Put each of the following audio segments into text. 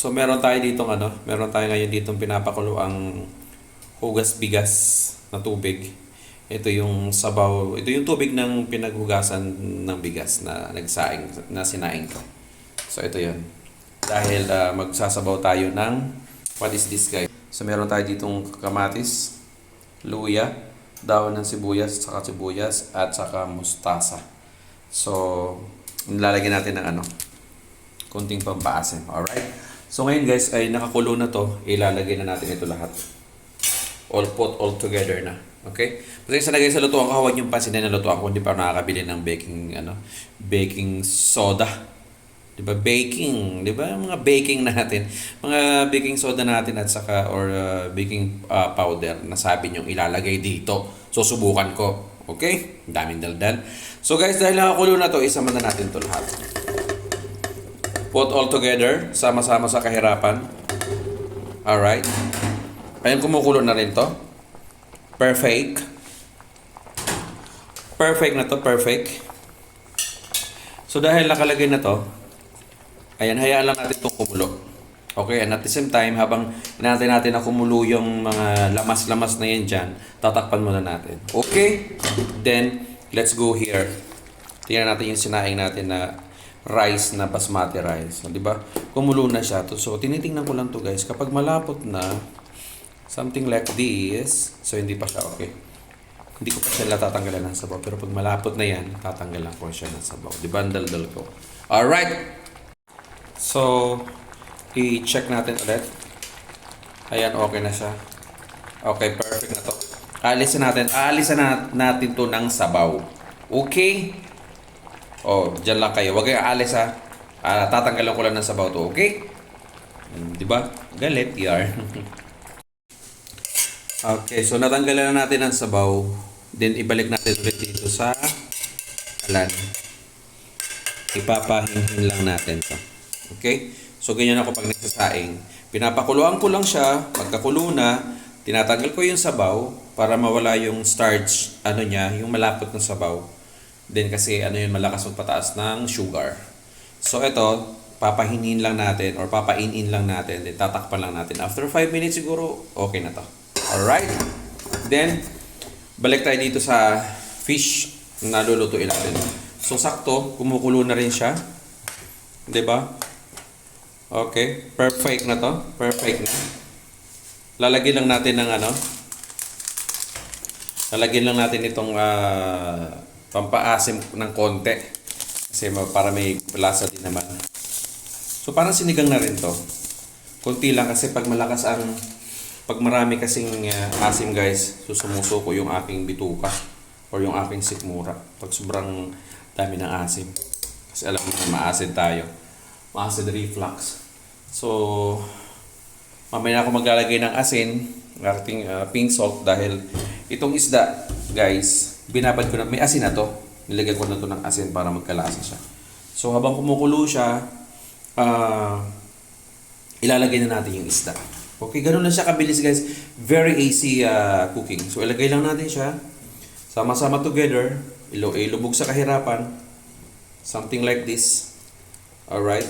So meron tayo ditong meron tayo ngayon ditong pinapakulo ang hugas bigas na tubig. Ito yung sabaw, ito yung tubig ng pinaghugasan ng bigas na sinaing ko. So ito 'yun. Dahil magsasabaw tayo ng what is this guys? So meron tayo ditong kamatis, luya, dahon ng sibuyas at saka mustasa. So nilalagyan natin ng konting pampaasim. Alright? So ngayon guys ay nakakulo na to, ilalagay na natin ito lahat. All together na. Okay? Kasi sa lagay sa lutuan ko, huwag yung pansinin na lutuan ko, hindi pa nakakabili ng baking soda. 'Di ba? Baking, 'di ba? Mga baking natin, mga baking soda natin at saka baking powder na sabi niyo ilalagay dito. So subukan ko. Okay? Ang daming daldal. So guys, dahil nakakulo na to, isama na natin to lahat. Put all together, sama-sama sa kahirapan. Alright? Ayan, kumukulo na rin to. Perfect. Perfect na to, perfect. So dahil nakalagay na to, ayan, hayaan lang natin itong kumulo. Okay, and at the same time, habang inaantay natin na kumulo yung mga lamas-lamas na yan dyan, tatakpan muna natin. Okay? Then, let's go here. Tingnan natin yung sinaing natin na rice na basmati rice. So, di ba? Kumulo na siya. So, tinitingnan ko lang to guys. Kapag malapot na, something like this, so hindi pa siya okay. Hindi ko pa siya tatanggalan ng sabaw. Pero pag malapot na yan, tatanggalan ko siya ng sabaw. Di ba? Ang daldal ko. Alright! So, i-check natin ulit. Ayan, okay na siya. Okay, perfect na to. Aalisan natin to ng sabaw. Okay? Oh, dyan lang kayo. Huwag kayong aalis ha. Tatanggalan ko lang ng sabaw to, okay? Di ba? Galit, yar. Okay, so natanggalan na natin ang sabaw. Then, ibalik natin ulit dito sa kalan. Ipapahinhin lang natin to. Okay? So, ganyan ako pag nagsasaing. Pinapakuluan ko lang siya. Pagkakulo na, tinatanggal ko yung sabaw para mawala yung starch, yung malapot ng sabaw. Then kasi yun, malakas magpataas ng sugar. So ito, papahinin lang natin or papainin lang natin. Then tatakpan lang natin. After 5 minutes siguro, okay na to. Alright? Then, balik tayo dito sa fish na lulutuin natin. So sakto, kumukulo na rin siya. 'Di ba? Okay, perfect na to. Perfect na. Lalagyan lang natin ng lalagyan lang natin itong pampaasim ng konti. Kasi para may lasa din naman. So parang sinigang na rin to. Konti lang kasi pag marami kasing asim guys, susumusuko yung aking bituka or yung aking sikmura. Pag sobrang dami ng asim. Kasi alam mo maasid tayo. Acid reflux. So, mamaya ako maglalagay ng asin, ating pink salt dahil itong isda, guys, binabad ko na, may asin na to. Nilagyan ko na to ng asin para magkalasa siya. So, habang kumukulo siya, ilalagay na natin yung isda. Okay, ganun lang siya kabilis guys. Very easy cooking. So, ilagay lang natin siya. Sama-sama together. Ilubog sa kahirapan. Something like this. Alright.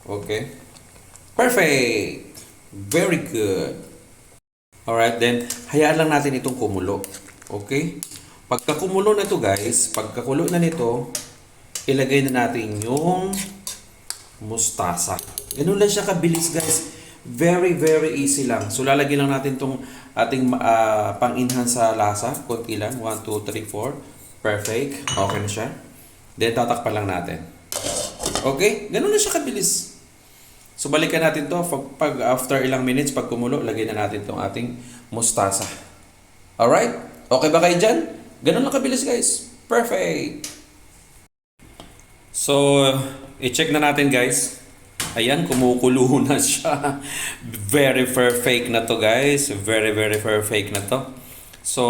Okay. Perfect! Very good. Alright, then, hayaan lang natin itong kumulo. Okay? Pagkakumulo na to guys, pagkakulo na nito, ilagay na natin yung mustasa. Ganun lang siya kabilis guys. Very, very easy lang. So, lalagyan lang natin itong ating pang-enhance sa lasa. Kunti lang. 1, 2, 3, 4. Perfect. Okay na siya. Then, tatakpan lang natin. Okay? Ganun na siya kabilis. So, balikan natin to. Pag after ilang minutes, pag kumulo, lagay na natin itong ating mustasa. Alright? Okay ba kayo dyan? Ganun lang kabilis guys. Perfect! So, i-check na natin guys. Ayan, kumukulo na siya. Very perfect na to guys. Very, very perfect na to. So,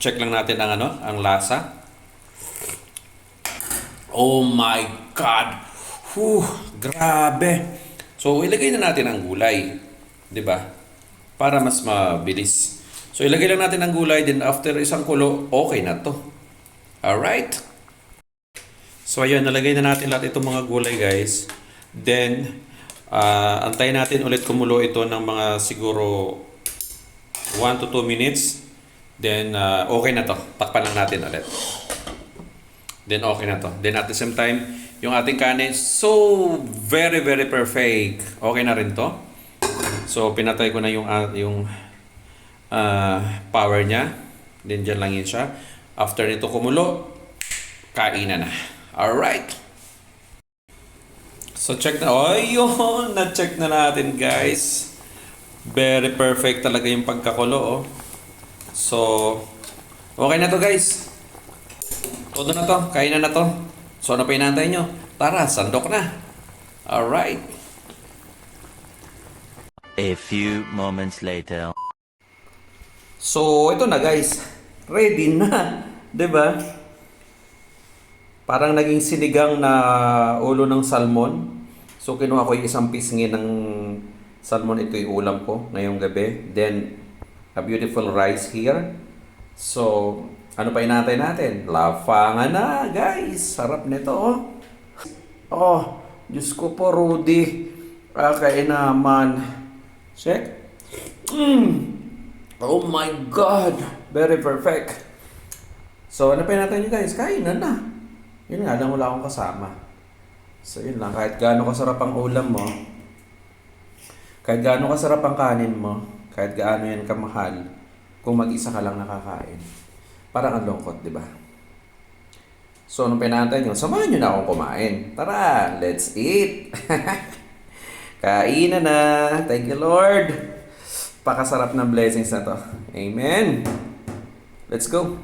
check lang natin ang lasa. Oh my God! Grabe! So, ilagay na natin ang gulay. 'Di ba? Para mas mabilis. So, ilagay lang natin ang gulay. Then, after isang kulo, okay na to. Alright? So, ayun, nalagay na natin lahat itong mga gulay, guys. Then, Antayin natin ulit kumulo ito ng mga siguro 1 to 2 minutes. Then, okay na to. Takpan lang natin ulit. Then, okay na to. Then, at the same time, yung ating kanin, so very, very perfect. Okay na rin to. So, pinatay ko na yung power niya. Then, dyan lang yun siya. After nito kumulo, kainan na. Alright. So, check na. Oh, yun. Na-check na natin, guys. Very perfect talaga yung pagkakulo, oh. So, okay na to, guys. Todo na to. Kainan na to. So, ano pa inaantay nyo? Tara, sandok na. Alright. A few moments later. So, ito na, guys. Ready na. 'Di ba? Parang naging sinigang na ulo ng salmon. So, kinuha ko yung isang pisngi ng salmon. Ito yung ulam ko ngayong gabi. Then, a beautiful rice here. So, ano pa inaantay natin? Lafangan na, guys. Sarap nito, oh. Oh, Diyos ko po, Rudy. Kainaman. Check. Oh my God. Very perfect. So, ano pa natin nyo, guys? Kainan na. Yun nga lang, wala akong kasama. So, yun lang. Kahit gaano kasarap ang ulam mo, kahit gaano kasarap ang kanin mo, kahit gaano yan kamahal, kung mag-isa ka lang nakakain, parang ang lungkot, di ba? So, anong pinantay nyo? Samahan nyo na akong kumain. Tara, let's eat! Kainan na! Thank you, Lord! Pakasarap ng blessings na to. Amen! Let's go!